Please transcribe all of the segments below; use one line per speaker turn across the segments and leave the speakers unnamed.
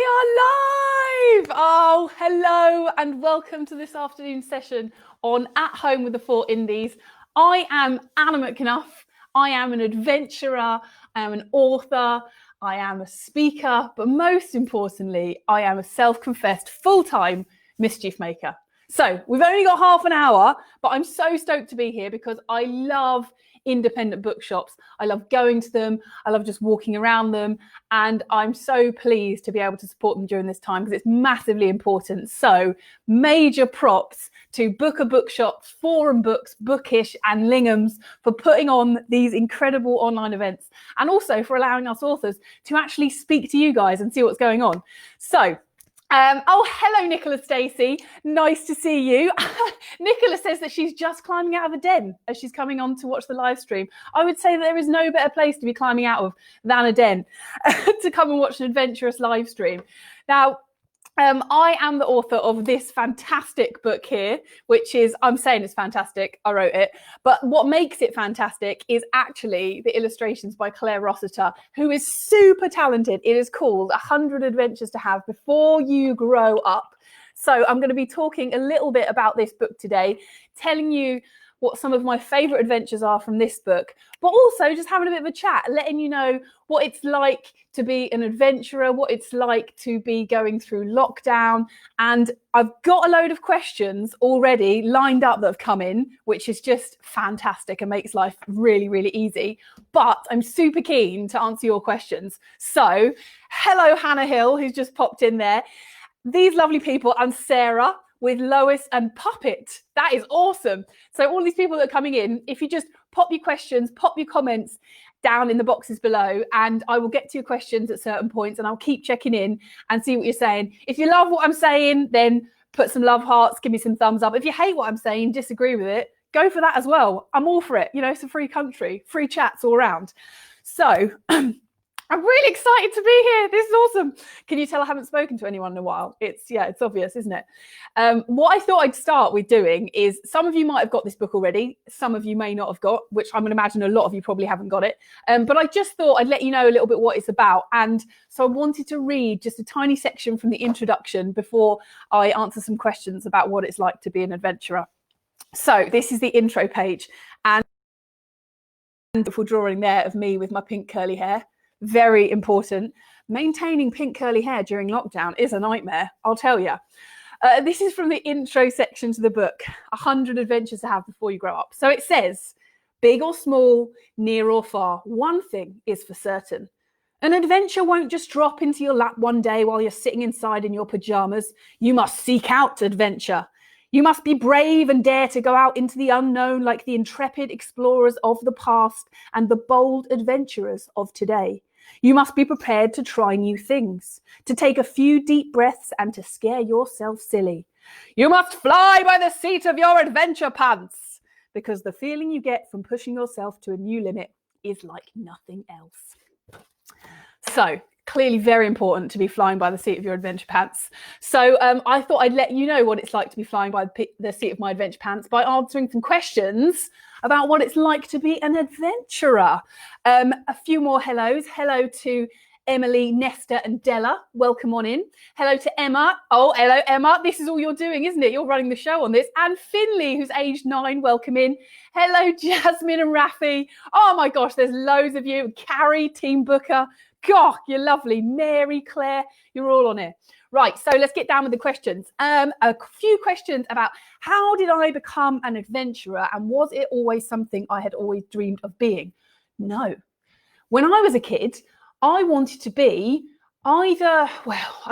are live! Oh, hello and welcome to this afternoon session on At Home with the Four Indies. I am Anna McNuff. I am an adventurer, I am an author, I am a speaker, but most importantly, I am a self-confessed full-time mischief maker. So we've only got half an hour, but I'm so stoked to be here because I love independent bookshops. I love going to them. I love just walking around them. And I'm so pleased to be able to support them during this time because it's massively important. So major props to Booker Bookshops, Forum Books, Bookish and Lingham's for putting on these incredible online events and also for allowing us authors to actually speak to you guys and see what's going on. So oh, hello, Nicola Stacey. Nice to see you. Nicola says that she's just climbing out of a den as she's coming on to watch the live stream. I would say that there is no better place to be climbing out of than a den to come and watch an adventurous live stream. Now, I am the author of this fantastic book here, which is, I'm saying it's fantastic, I wrote it, but what makes it fantastic is actually the illustrations by Claire Rossiter, who is super talented. It is called 100 Adventures to Have Before You Grow Up. So I'm going to be talking a little bit about this book today, telling you what some of my favourite adventures are from this book, but also just having a bit of a chat, letting you know what it's like to be an adventurer, what it's like to be going through lockdown. And I've got a load of questions already lined up that have come in, which is just fantastic and makes life really, really easy. But I'm super keen to answer your questions. So hello, Hannah Hill, who's just popped in there. These lovely people, and Sarah, with Lois and Puppet. That is awesome. So all these people that are coming in, if you just pop your questions, pop your comments down in the boxes below, and I will get to your questions at certain points and I'll keep checking in and see what you're saying. If you love what I'm saying, then put some love hearts, give me some thumbs up. If you hate what I'm saying, disagree with it, go for that as well. I'm all for it. You know, it's a free country, free chats all around. So I'm really excited to be here. This is awesome. Can you tell I haven't spoken to anyone in a while? It's obvious, isn't it? What I thought I'd start with doing is, some of you might have got this book already. Some of you may not have got, which I'm going to imagine a lot of you probably haven't got it. But I just thought I'd let you know a little bit what it's about. And so I wanted to read just a tiny section from the introduction before I answer some questions about what it's like to be an adventurer. So this is the intro page. And a wonderful drawing there of me with my pink curly hair. Very important. Maintaining pink curly hair during lockdown is a nightmare, I'll tell you. This is from the intro section to the book, 100 Adventures to Have Before You Grow Up. So it says, big or small, near or far, one thing is for certain. An adventure won't just drop into your lap one day while you're sitting inside in your pajamas. You must seek out adventure. You must be brave and dare to go out into the unknown like the intrepid explorers of the past and the bold adventurers of today. You must be prepared to try new things, to take a few deep breaths and to scare yourself silly. You must fly by the seat of your adventure pants, because the feeling you get from pushing yourself to a new limit is like nothing else. So, clearly very important to be flying by the seat of your adventure pants. So I thought I'd let you know what it's like to be flying by the seat of my adventure pants by answering some questions about what it's like to be an adventurer. A few more hellos. Hello to Emily, Nesta and Della. Welcome on in. Hello to Emma. Oh, hello, Emma. This is all you're doing, isn't it? You're running the show on this. And Finley, who's aged 9. Welcome in. Hello, Jasmine and Rafi. Oh, my gosh, there's loads of you. Carrie, Team Booker. God, you're lovely. Mary, Claire, you're all on it. Right, so let's get down with the questions. A few questions about how did I become an adventurer, and was it always something I had always dreamed of being? No. When I was a kid, I wanted to be I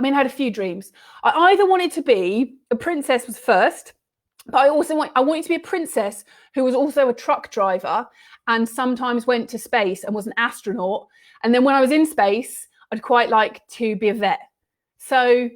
had a few dreams. I either wanted to be a princess was first, but I wanted to be a princess who was also a truck driver and sometimes went to space and was an astronaut. And then when I was in space, I'd quite like to be a vet. So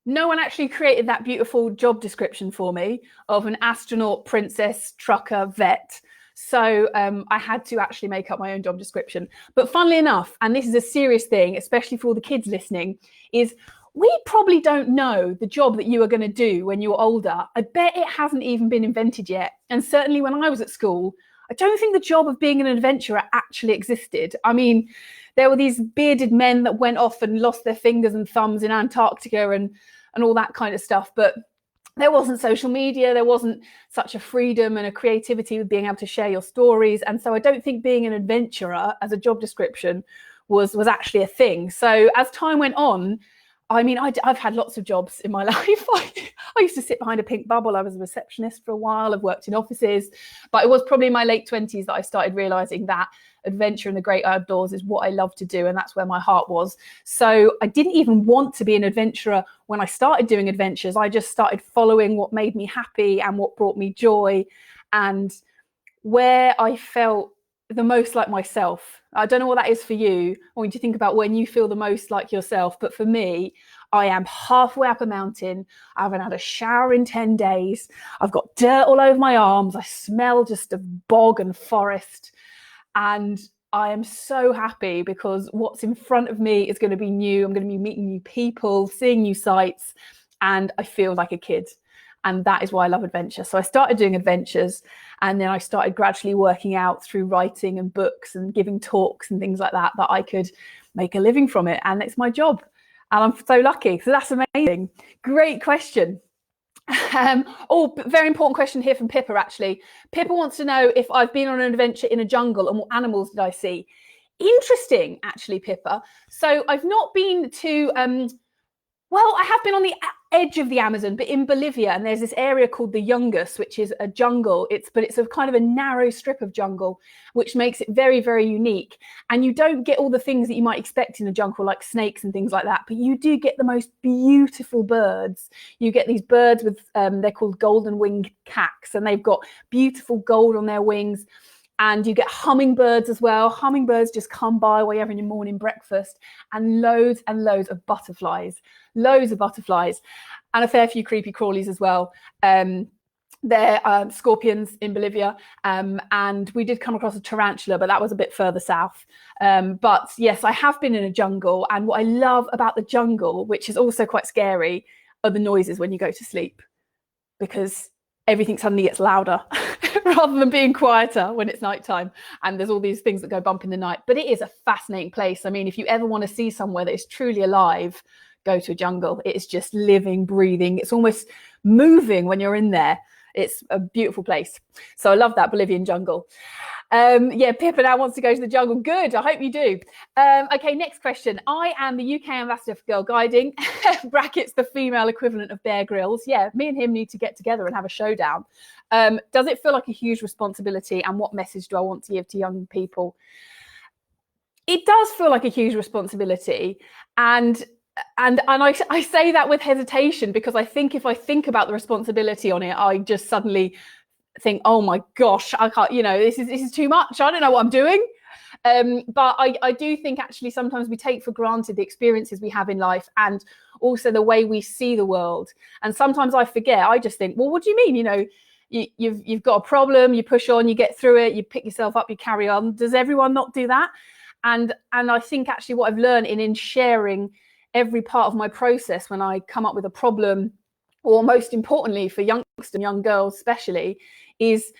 no one actually created that beautiful job description for me of an astronaut, princess, trucker, vet. So I had to actually make up my own job description. But funnily enough, and this is a serious thing, especially for all the kids listening, is we probably don't know the job that you are going to do when you're older. I bet it hasn't even been invented yet. And certainly when I was at school, I don't think the job of being an adventurer actually existed. I mean, there were these bearded men that went off and lost their fingers and thumbs in Antarctica and all that kind of stuff. But there wasn't social media, there wasn't such a freedom and a creativity with being able to share your stories. And so I don't think being an adventurer as a job description was actually a thing. So as time went on, I mean, I've had lots of jobs in my life. I used to sit behind a pink bubble. I was a receptionist for a while. I've worked in offices, but it was probably in my late 20s that I started realizing that adventure and the great outdoors is what I love to do. And that's where my heart was. So I didn't even want to be an adventurer when I started doing adventures. I just started following what made me happy and what brought me joy and where I felt the most like myself. I don't know what that is for you. I want you to think about when you feel the most like yourself. But for me, I am halfway up a mountain. I haven't had a shower in 10 days. I've got dirt all over my arms. I smell just of bog and forest. And I am so happy because what's in front of me is going to be new. I'm going to be meeting new people, seeing new sights, and I feel like a kid. And that is why I love adventure. So I started doing adventures, and then I started gradually working out through writing and books and giving talks and things like that I could make a living from it. And it's my job. And I'm so lucky. So that's amazing. Great question. Very important question here from Pippa, actually. Pippa wants to know if I've been on an adventure in a jungle and what animals did I see. Interesting, actually, Pippa. So I've not been to... I have been on the edge of the Amazon, but in Bolivia, and there's this area called the Yungas, which is a jungle. It's a kind of a narrow strip of jungle, which makes it very, very unique. And you don't get all the things that you might expect in a jungle, like snakes and things like that, but you do get the most beautiful birds. You get these birds with, they're called golden winged cats, and they've got beautiful gold on their wings. And you get hummingbirds as well. Hummingbirds just come by while you're having your morning breakfast, and loads of butterflies, and a fair few creepy crawlies as well. They're scorpions in Bolivia, and we did come across a tarantula, but that was a bit further south. But yes, I have been in a jungle, and what I love about the jungle, which is also quite scary, are the noises when you go to sleep, because everything suddenly gets louder rather than being quieter when it's nighttime. And there's all these things that go bump in the night. But it is a fascinating place. I mean, if you ever want to see somewhere that is truly alive, go to a jungle. It is just living, breathing. It's almost moving when you're in there. It's a beautiful place. So I love that Bolivian jungle. Pippa now wants to go to the jungle. Good. I hope you do. Okay, next question. I am the UK ambassador for Girl Guiding, brackets the female equivalent of Bear Grylls. Yeah, me and him need to get together and have a showdown. Does it feel like a huge responsibility, and what message do I want to give to young people? It does feel like a huge responsibility, and I say that with hesitation, because I think if I think about the responsibility on it, I just suddenly think, oh my gosh, I can't, this is too much. I don't know what I'm doing. But I do think actually sometimes we take for granted the experiences we have in life, and also the way we see the world. And sometimes I forget. I just think, well, what do you mean? You've got a problem, you push on, you get through it, you pick yourself up, you carry on. Does everyone not do that? And I think actually what I've learned in sharing every part of my process when I come up with a problem, or most importantly for youngsters and young girls especially, is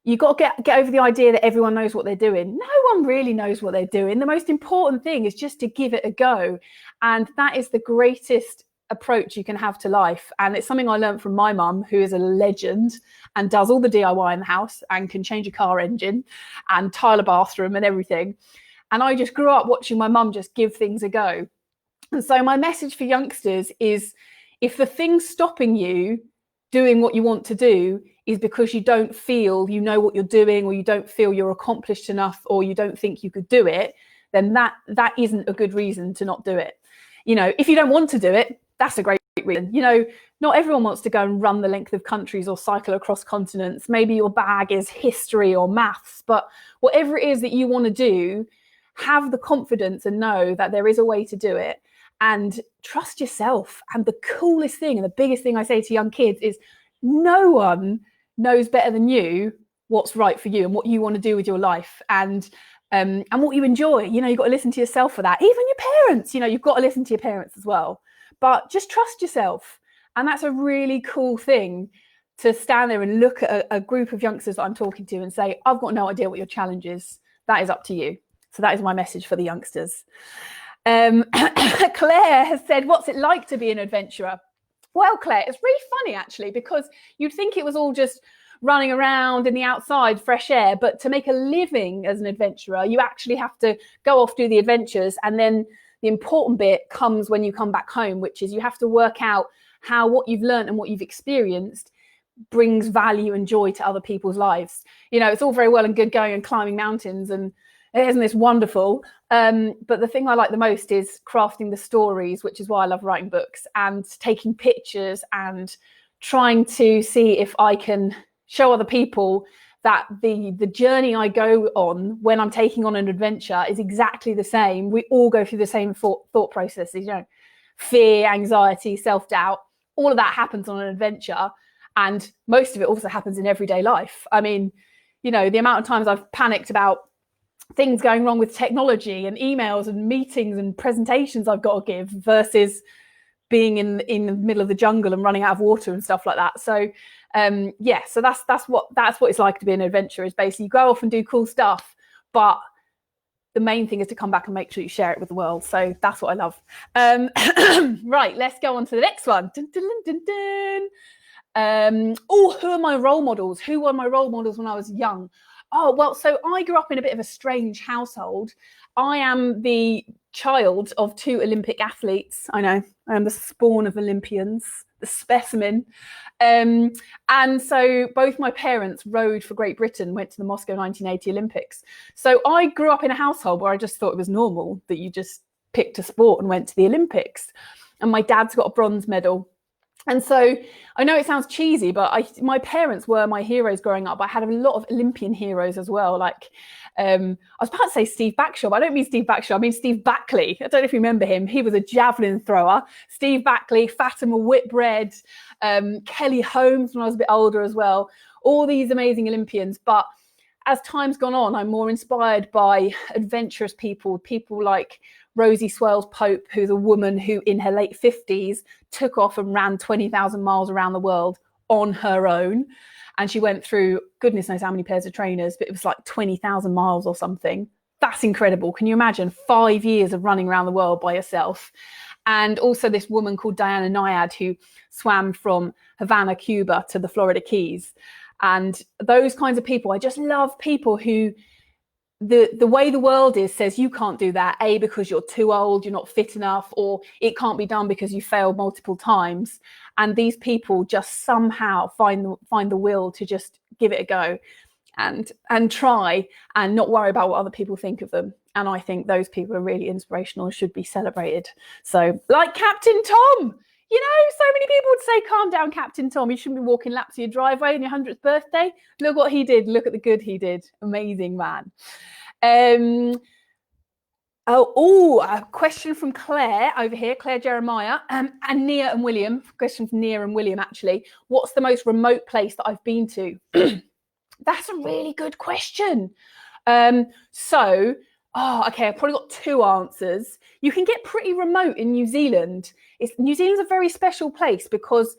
you got to get over the idea that everyone knows what they're doing. No one really knows what they're doing. The most important thing is just to give it a go. And that is the greatest approach you can have to life. And it's something I learned from my mum, who is a legend and does all the DIY in the house and can change a car engine and tile a bathroom and everything. And I just grew up watching my mum just give things a go. And so my message for youngsters is, if the thing stopping you doing what you want to do is because you don't feel you know what you're doing, or you don't feel you're accomplished enough, or you don't think you could do it, then that isn't a good reason to not do it. If you don't want to do it, that's a great reason. Not everyone wants to go and run the length of countries or cycle across continents. Maybe your bag is history or maths, but whatever it is that you want to do, have the confidence and know that there is a way to do it. And trust yourself. And the coolest thing and the biggest thing I say to young kids is, no one knows better than you what's right for you and what you want to do with your life, and what you enjoy. You've got to listen to yourself for that. Even your parents, you've got to listen to your parents as well. But just trust yourself. And that's a really cool thing, to stand there and look at a group of youngsters that I'm talking to and say, I've got no idea what your challenge is. That is up to you. So that is my message for the youngsters. Claire has said, what's it like to be an adventurer? Well, Claire, it's really funny actually, because you'd think it was all just running around in the outside, fresh air, but to make a living as an adventurer, you actually have to go off, do the adventures, and then the important bit comes when you come back home, which is you have to work out how what you've learned and what you've experienced brings value and joy to other people's lives. You know, it's all very well and good going and climbing mountains, and isn't this wonderful? But the thing I like the most is crafting the stories, which is why I love writing books and taking pictures and trying to see if I can show other people that the journey I go on when I'm taking on an adventure is exactly the same. We all go through the same thought processes, you know, fear, anxiety, self-doubt, all of that happens on an adventure. And most of it also happens in everyday life. I mean, you know, the amount of times I've panicked about things going wrong with technology and emails and meetings and presentations I've got to give versus being in the middle of the jungle and running out of water and stuff like that. So so that's what it's like to be an adventurer, is basically you go off and do cool stuff, but the main thing is to come back and make sure you share it with the world. So that's what I love. Right, let's go on to the next one. Dun, dun, dun, dun, dun. Who are my role models? Who were my role models when I was young? Oh, well, so I grew up in a bit of a strange household. I am the child of 2 Olympic athletes. I know, I am the spawn of Olympians, the specimen. And so both my parents rowed for Great Britain, went to the Moscow 1980 Olympics. So I grew up in a household where I just thought it was normal that you just picked a sport and went to the Olympics. And my dad's got a bronze medal. And so I know it sounds cheesy, but my parents were my heroes growing up. I had a lot of Olympian heroes as well. Like, I was about to say Steve Backshaw, but I don't mean Steve Backshaw. I mean Steve Backley. I don't know if you remember him. He was a javelin thrower. Steve Backley, Fatima Whitbread, Kelly Holmes when I was a bit older as well. All these amazing Olympians. But as time's gone on, I'm more inspired by adventurous people like Rosie Swales Pope, who's a woman who in her late 50s took off and ran 20,000 miles around the world on her own. And she went through goodness knows how many pairs of trainers, but it was like 20,000 miles or something. That's incredible. Can you imagine 5 years of running around the world by yourself? And also this woman called Diana Nyad, who swam from Havana, Cuba to the Florida Keys. And those kinds of people, I just love people who the way the world is says you can't do that, A, because you're too old, you're not fit enough, or it can't be done because you failed multiple times. And these people just somehow find the will to just give it a go and try and not worry about what other people think of them. And I think those people are really inspirational and should be celebrated. So like Captain Tom, you know, so many people would say, calm down, Captain Tom. You shouldn't be walking laps of your driveway on your 100th birthday. Look what he did. Look at the good he did. Amazing man. A question from Claire over here, Claire Jeremiah, and Nia and William. Question from Nia and William, actually. What's the most remote place that I've been to? That's a really good question. I've probably got 2 answers. You can get pretty remote in New Zealand. New Zealand's a very special place because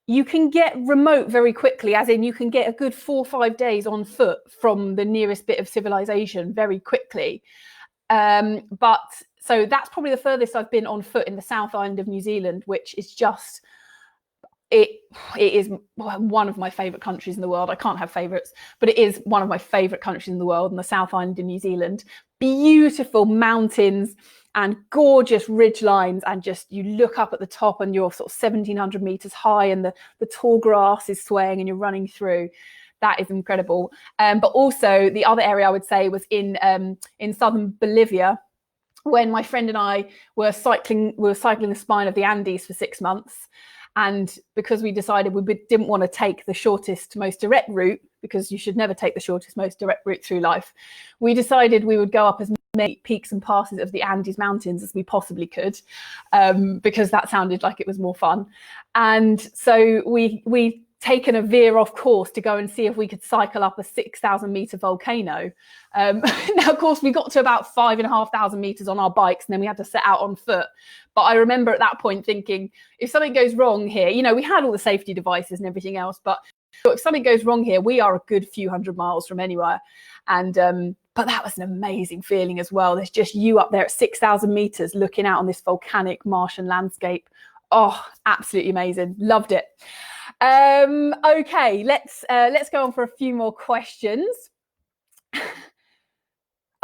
you can get remote very quickly, as in you can get a good 4 or 5 days on foot from the nearest bit of civilization very quickly. So that's probably the furthest I've been on foot in the South Island of New Zealand, which is just, it is one of my favourite countries in the world. I can't have favourites, but it is one of my favourite countries in the world, in the South Island of New Zealand. Beautiful mountains and gorgeous ridge lines, and just you look up at the top and you're sort of 1,700 metres high, and the tall grass is swaying and you're running through. That is incredible. But also the other area I would say was in southern Bolivia, when my friend and I were cycling the spine of the Andes for 6 months. And because we decided we didn't want to take the shortest, most direct route, because you should never take the shortest, most direct route through life, we decided we would go up as many peaks and passes of the Andes Mountains as we possibly could, because that sounded like it was more fun. And so we taken a veer off course to go and see if we could cycle up a 6,000 meter volcano. Now, of course, we got to about 5,500 meters on our bikes, and then we had to set out on foot. But I remember at that point thinking, if something goes wrong here, you know, we had all the safety devices and everything else, but if something goes wrong here, we are a good few hundred miles from anywhere. And But that was an amazing feeling as well. There's just you up there at 6,000 meters looking out on this volcanic Martian landscape. Oh, absolutely amazing. Loved it. Okay, let's go on for a few more questions.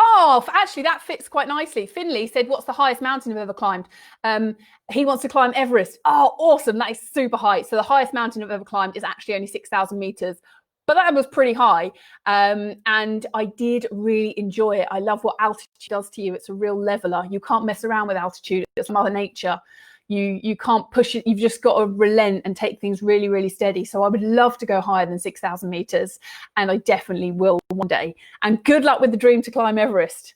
Oh, actually, that fits quite nicely. Finley said, what's the highest mountain I've ever climbed? He wants to climb Everest. Oh, awesome. That is super high. So the highest mountain I've ever climbed is actually only 6,000 meters. But that was pretty high. And I did really enjoy it. I love what altitude does to you. It's a real leveler. You can't mess around with altitude. It's Mother Nature. You can't push it. You've just got to relent and take things really, really steady. So I would love to go higher than 6,000 meters, and I definitely will one day. And good luck with the dream to climb Everest.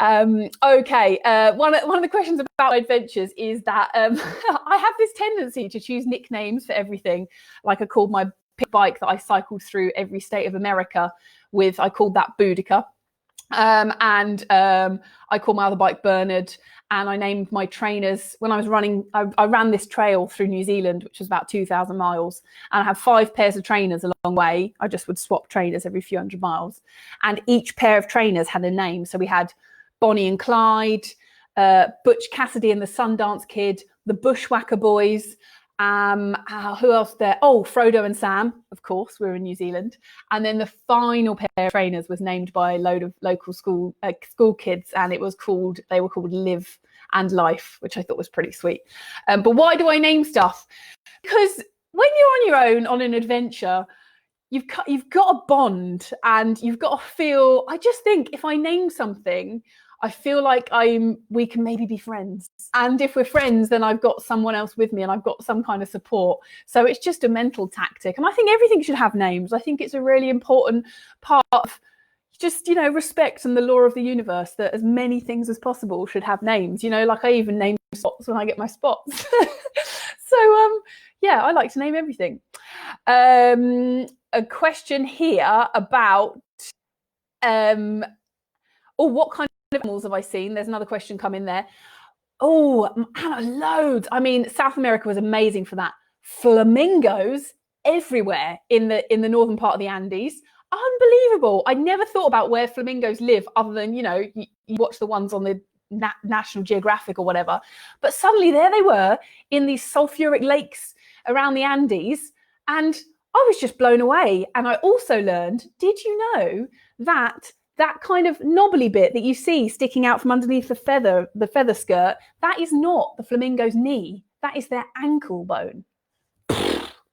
Okay, one of the questions about adventures is that I have this tendency to choose nicknames for everything. Like I called my bike that I cycled through every state of America with, I called that Boudica. And I called my other bike Bernard, and I named my trainers when I was running. I ran this trail through New Zealand, which was about 2,000 miles, and I had 5 pairs of trainers along the way. I just would swap trainers every few hundred miles, and each pair of trainers had a name. So we had Bonnie and Clyde, Butch Cassidy and the Sundance Kid, the Bushwhacker Boys. Who else there? Oh, Frodo and Sam, of course, we're in New Zealand. And then the final pair of trainers was named by a load of local school kids, and they were called Live and Life, which I thought was pretty sweet. But why do I name stuff? Because when you're on your own on an adventure, you've got a bond, and you've got to feel. I just think if I name something, I feel like we can maybe be friends. And if we're friends, then I've got someone else with me and I've got some kind of support. So it's just a mental tactic. And I think everything should have names. I think it's a really important part of just, respect and the law of the universe, that as many things as possible should have names. Like I even name spots when I get my spots. So, yeah, I like to name everything. A question here about, what kind of animals have I seen? There's another question coming there. Oh, loads. I mean, South America was amazing for that. Flamingos everywhere in the northern part of the Andes. Unbelievable. I never thought about where flamingos live other than, you watch the ones on the National Geographic or whatever. But suddenly there they were in these sulfuric lakes around the Andes, and I was just blown away. And I also learned, did you know that kind of knobbly bit that you see sticking out from underneath the feather skirt, that is not the flamingo's knee. That is their ankle bone.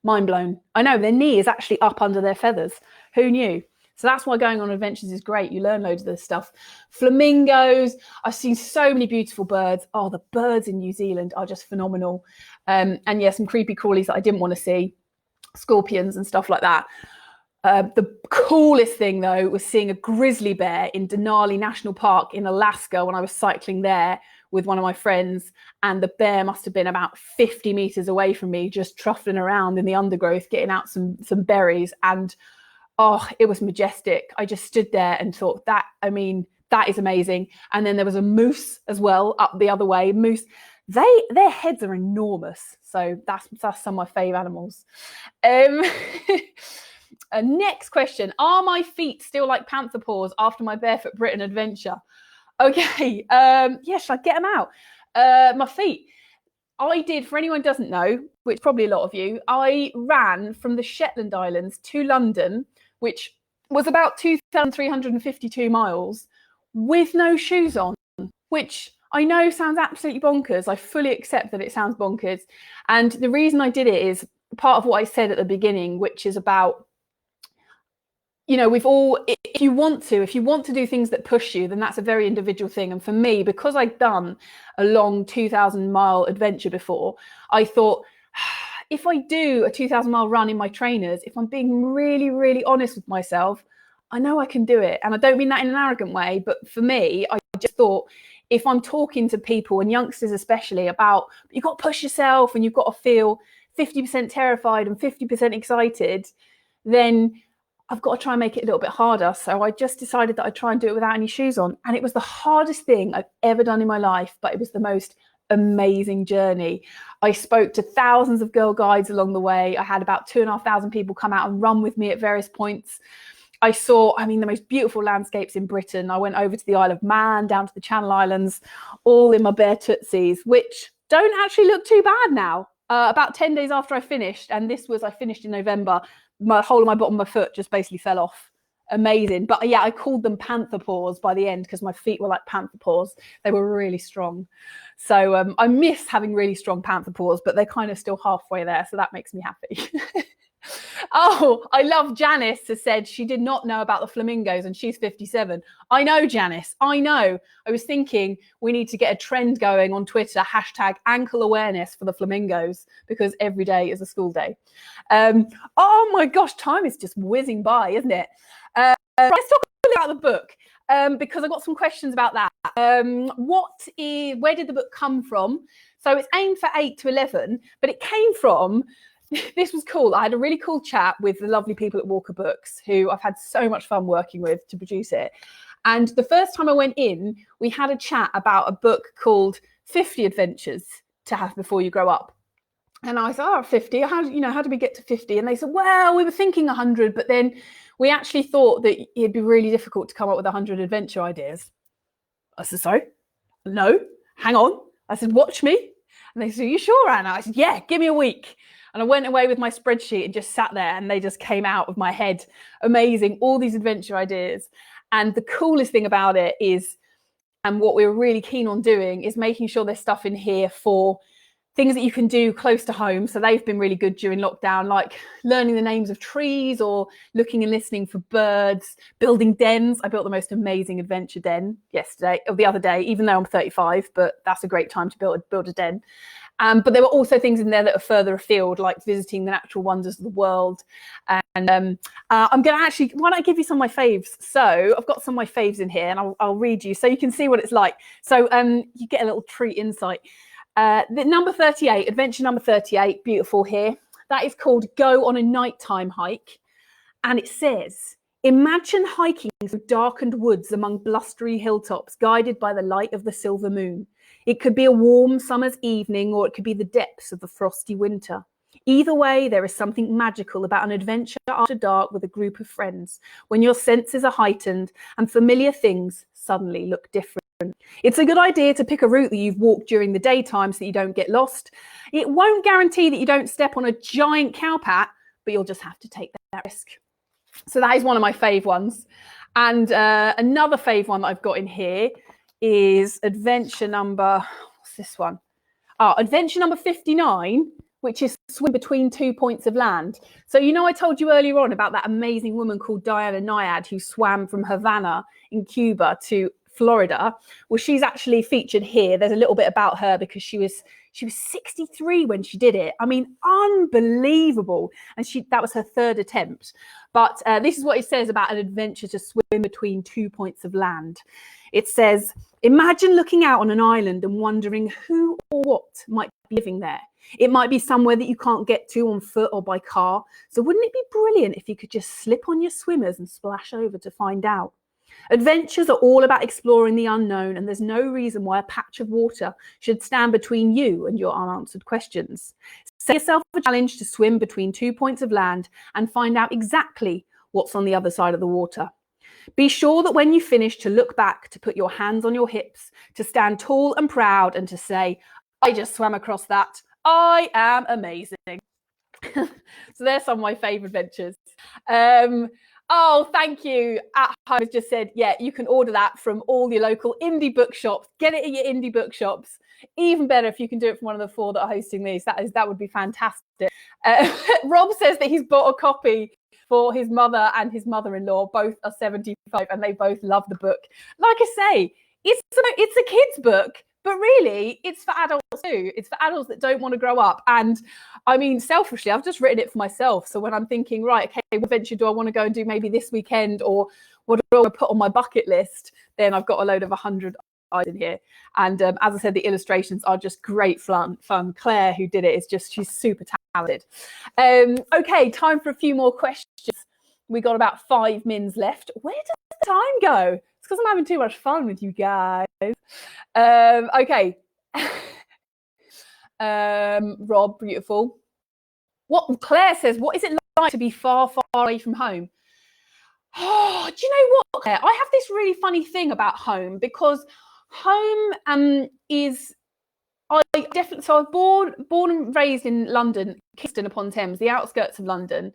Mind blown. I know, their knee is actually up under their feathers. Who knew? So that's why going on adventures is great. You learn loads of this stuff. Flamingos. I've seen so many beautiful birds. Oh, the birds in New Zealand are just phenomenal. And yeah, some creepy crawlies that I didn't want to see. Scorpions and stuff like that. The coolest thing, though, was seeing a grizzly bear in Denali National Park in Alaska when I was cycling there with one of my friends. And the bear must have been about 50 meters away from me, just truffling around in the undergrowth, getting out some berries. And, oh, it was majestic. I just stood there and thought, that is amazing. And then there was a moose as well up the other way. Moose. Their heads are enormous. So that's some of my fave animals. Next question. Are my feet still like panther paws after my Barefoot Britain adventure? Okay. Yeah, should I get them out? My feet. I did, for anyone who doesn't know, which probably a lot of you, I ran from the Shetland Islands to London, which was about 2,352 miles, with no shoes on, which I know sounds absolutely bonkers. I fully accept that it sounds bonkers. And the reason I did it is part of what I said at the beginning, which is about, if you want to do things that push you, then that's a very individual thing. And for me, because I'd done a long 2,000-mile adventure before, I thought, if I do a 2,000-mile run in my trainers, if I'm being really, really honest with myself, I know I can do it. And I don't mean that in an arrogant way, but for me, I just thought, if I'm talking to people, and youngsters especially, about you've got to push yourself and you've got to feel 50% terrified and 50% excited, then I've got to try and make it a little bit harder. So I just decided that I'd try and do it without any shoes on. And it was the hardest thing I've ever done in my life, but it was the most amazing journey. I spoke to thousands of girl guides along the way. I had about 2,500 people come out and run with me at various points. I saw, I mean, the most beautiful landscapes in Britain. I went over to the Isle of Man, down to the Channel Islands, all in my bare tootsies, which don't actually look too bad now. About 10 days after I finished, and I finished in November, my whole of my bottom of my foot just basically fell off. Amazing. But yeah, I called them panther paws by the end because my feet were like panther paws. They were really strong. So I miss having really strong panther paws, but they're kind of still halfway there. So that makes me happy. Oh, I love Janice has said she did not know about the flamingos and she's 57. I know, Janice. I know. I was thinking we need to get a trend going on Twitter, hashtag ankle awareness for the flamingos, because every day is a school day. Oh my gosh, time is just whizzing by, isn't it? Let's talk a little about the book, because I got some questions about that. Where did the book come from? So it's aimed for 8 to 11, but it came from, this was cool. I had a really cool chat with the lovely people at Walker Books, who I've had so much fun working with to produce it. And the first time I went in, we had a chat about a book called 50 Adventures to Have Before You Grow Up. And I said, oh, 50, how do we get to 50? And they said, well, we were thinking 100, but then we actually thought that it'd be really difficult to come up with 100 adventure ideas. I said, sorry? No, hang on. I said, watch me. And they said, are you sure, Anna? I said, yeah, give me a week. And I went away with my spreadsheet and just sat there and they just came out of my head. Amazing, all these adventure ideas. And the coolest thing about it is, and what we were really keen on doing, is making sure there's stuff in here for things that you can do close to home. So they've been really good during lockdown, like learning the names of trees or looking and listening for birds, building dens. I built the most amazing adventure den the other day, even though I'm 35, but that's a great time to build a den. But there were also things in there that are further afield, like visiting the natural wonders of the world. And I'm going to actually, why don't I give you some of my faves? So I've got some of my faves in here and I'll read you so you can see what it's like. So you get a little treat insight. The number 38, adventure number 38, beautiful here. That is called Go on a Nighttime Hike. And it says, imagine hiking through darkened woods among blustery hilltops, guided by the light of the silver moon. It could be a warm summer's evening, or it could be the depths of the frosty winter. Either way, there is something magical about an adventure after dark with a group of friends, when your senses are heightened and familiar things suddenly look different. It's a good idea to pick a route that you've walked during the daytime so that you don't get lost. It won't guarantee that you don't step on a giant cowpat, but you'll just have to take that risk. So that is one of my fave ones. And another fave one that I've got in here is adventure number, what's this one? Adventure number 59, which is swim between 2 points of land. So, I told you earlier on about that amazing woman called Diana Nyad who swam from Havana in Cuba to Florida. Well, she's actually featured here. There's a little bit about her because she was 63 when she did it. I mean, unbelievable. And that was her third attempt. But this is what it says about an adventure to swim between 2 points of land. It says, imagine looking out on an island and wondering who or what might be living there. It might be somewhere that you can't get to on foot or by car. So wouldn't it be brilliant if you could just slip on your swimmers and splash over to find out? Adventures are all about exploring the unknown, and there's no reason why a patch of water should stand between you and your unanswered questions. Set yourself a challenge to swim between 2 points of land and find out exactly what's on the other side of the water. Be sure that when you finish to look back, to put your hands on your hips, to stand tall and proud and to say, I just swam across that. I am amazing. So there's some of my favourite adventures. Oh, thank you. At Home has just said, yeah, you can order that from all your local indie bookshops. Get it at your indie bookshops. Even better if you can do it from one of the 4 that are hosting these. That would be fantastic. Rob says that he's bought a copy for his mother and his mother-in-law. Both are 75 and they both love the book. Like I say, it's a kid's book, but really it's for adults too. It's for adults that don't want to grow up. And I mean, selfishly, I've just written it for myself. So when I'm thinking, right, okay, what adventure do I want to go and do maybe this weekend, or what do I want to put on my bucket list? Then I've got a load of 100 in here. And as I said, the illustrations are just great fun. Claire, who did it, she's super talented. Okay, time for a few more questions. We got about 5 mins left. Where does the time go? It's because I'm having too much fun with you guys. Okay. Rob, beautiful. Claire says, what is it like to be far, far away from home? Oh, do you know what, Claire? I have this really funny thing about home, because home is, I definitely, so I was born and raised in London, Kingston upon Thames, the outskirts of London,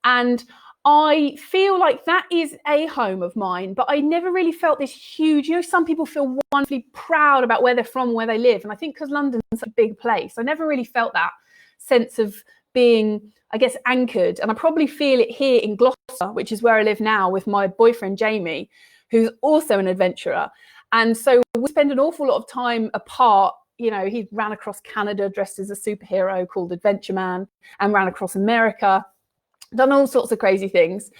and I feel like that is a home of mine, but I never really felt this huge, some people feel wonderfully proud about where they're from, where they live. And I think because London's a big place, I never really felt that sense of being, I guess, anchored. And I probably feel it here in Gloucester, which is where I live now with my boyfriend, Jamie, who's also an adventurer. And so we spend an awful lot of time apart. He ran across Canada dressed as a superhero called Adventure Man, and ran across America, done all sorts of crazy things.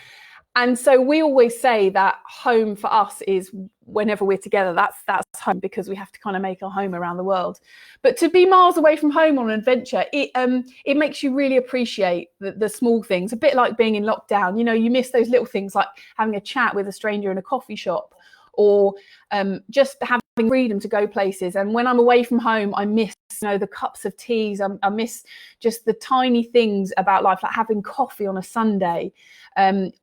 And so we always say that home for us is whenever we're together, that's home, because we have to kind of make our home around the world. But to be miles away from home on an adventure, it makes you really appreciate the small things, a bit like being in lockdown. You miss those little things, like having a chat with a stranger in a coffee shop, or just having freedom to go places. And when I'm away from home, I miss the cups of teas. I miss just the tiny things about life, like having coffee on a Sunday.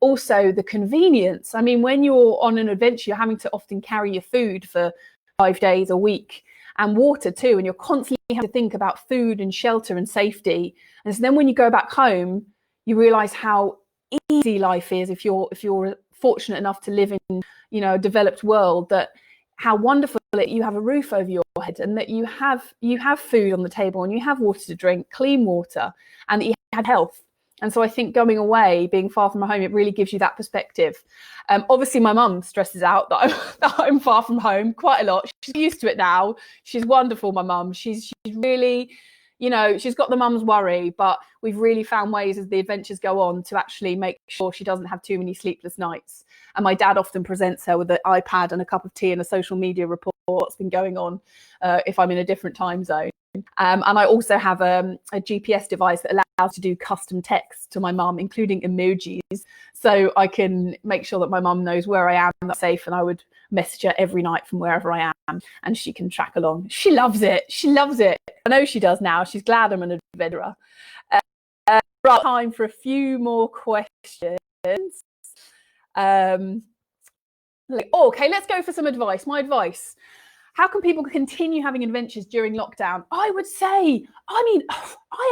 Also the convenience. I mean, when you're on an adventure, you're having to often carry your food for 5 days a week, and water too, and you're constantly having to think about food and shelter and safety. And so then when you go back home, you realize how easy life is if you're fortunate enough to live in a developed world, that how wonderful that you have a roof over your head, and that you have food on the table, and you have water to drink, clean water, and that you have health. And so I think going away, being far from home, it really gives you that perspective. Obviously, my mum stresses out that I'm far from home quite a lot. She's used to it now. She's wonderful, my mum. She's really, she's got the mum's worry, but we've really found ways as the adventures go on to actually make sure she doesn't have too many sleepless nights. And my dad often presents her with an iPad and a cup of tea and a social media report what's been going on if I'm in a different time zone. And I also have a GPS device that allows to do custom text to my mum, including emojis, so I can make sure that my mum knows where I am, that's safe, and I would message her every night from wherever I am, and she can track along. She loves it. She loves it. I know she does now. She's glad I'm an adventurer. Right, time for a few more questions. Okay, let's go for some advice. My advice: how can people continue having adventures during lockdown? I would say, I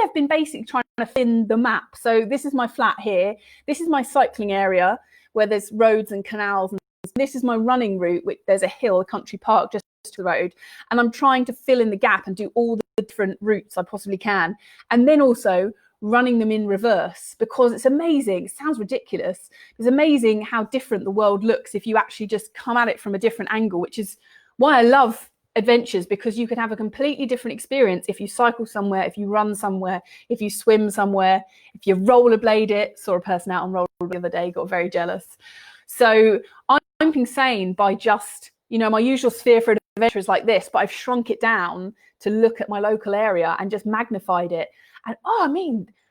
have been basically trying to thin the map. So this is my flat here. This is my cycling area where there's roads and canals. And this is my running route, which there's a hill, a country park just to the road. And I'm trying to fill in the gap and do all the different routes I possibly can. And then also running them in reverse, because it's amazing. It sounds ridiculous. It's amazing how different the world looks if you actually just come at it from a different angle, which is why I love adventures, because you can have a completely different experience if you cycle somewhere, if you run somewhere, if you swim somewhere, if you rollerblade it. Saw a person out on rollerblade the other day, got very jealous. So I'm insane by just, my usual sphere for an adventure is like this, but I've shrunk it down to look at my local area and just magnified it. And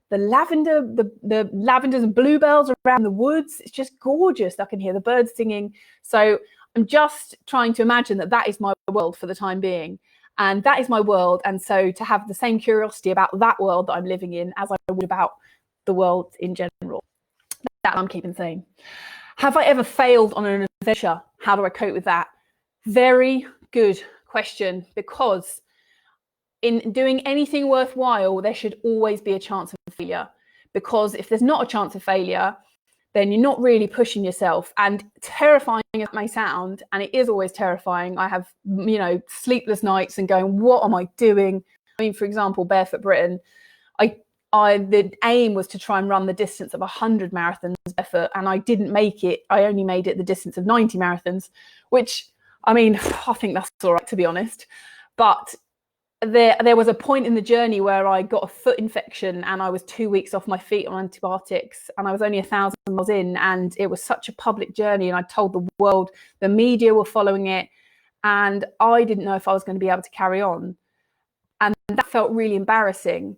the lavender, the lavenders and bluebells around the woods, it's just gorgeous. I can hear the birds singing. So I'm just trying to imagine that is my world for the time being. And that is my world. And so to have the same curiosity about that world that I'm living in as I would about the world in general, that I'm keeping sane. Have I ever failed on an adventure? How do I cope with that? Very good question, because in doing anything worthwhile, there should always be a chance of failure. Because if there's not a chance of failure, then you're not really pushing yourself. And terrifying as it may sound, and it is always terrifying, I have, sleepless nights and going, what am I doing? For example, Barefoot Britain, the aim was to try and run the distance of 100 marathons barefoot, and I didn't make it. I only made it the distance of 90 marathons, which, I think that's all right, to be honest. But there was a point in the journey where I got a foot infection and I was 2 weeks off my feet on antibiotics, and I was only 1,000 miles in, and it was such a public journey, and I told the world, the media were following it, and I didn't know if I was going to be able to carry on. And that felt really embarrassing.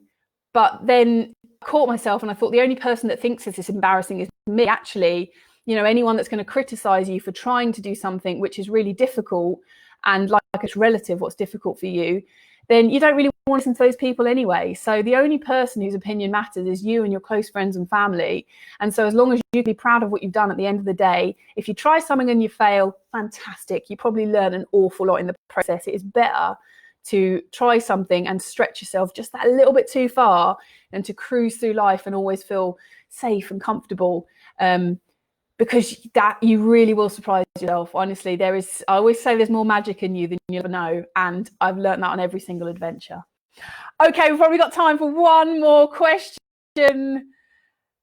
But then I caught myself and I thought, the only person that thinks this is embarrassing is me. Actually, anyone that's going to criticize you for trying to do something which is really difficult, and like it's relative what's difficult for you, then you don't really want to listen to those people anyway. So the only person whose opinion matters is you and your close friends and family. And so as long as you can be proud of what you've done at the end of the day, if you try something and you fail, fantastic. You probably learn an awful lot in the process. It is better to try something and stretch yourself just that little bit too far than to cruise through life and always feel safe and comfortable. Because that you really will surprise yourself. Honestly, I always say there's more magic in you than you'll ever know. And I've learned that on every single adventure. Okay, we've probably got time for one more question.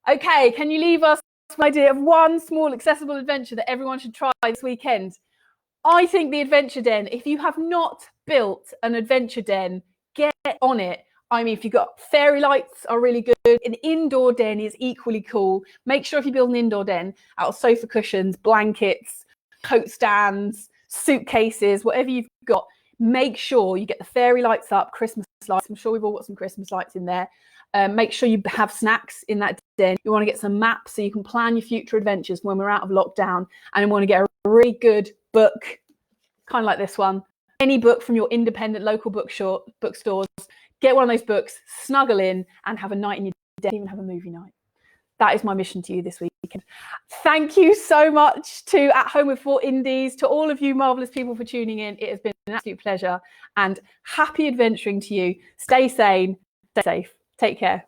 Okay, can you leave us an idea of one small accessible adventure that everyone should try this weekend? I think the Adventure Den, if you have not built an Adventure Den, get on it. I mean, if you've got fairy lights are really good. An indoor den is equally cool. Make sure if you build an indoor den out of sofa cushions, blankets, coat stands, suitcases, whatever you've got, make sure you get the fairy lights up, Christmas lights. I'm sure we've all got some Christmas lights in there. Make sure you have snacks in that den. You want to get some maps so you can plan your future adventures when we're out of lockdown. And you want to get a really good book, kind of like this one. Any book from your independent local bookstores. Get one of those books, snuggle in, and have a night in your den, even have a movie night. That is my mission to you this weekend. Thank you so much to At Home with 4 Indies, to all of you marvellous people for tuning in. It has been an absolute pleasure, and happy adventuring to you. Stay sane, stay safe. Take care.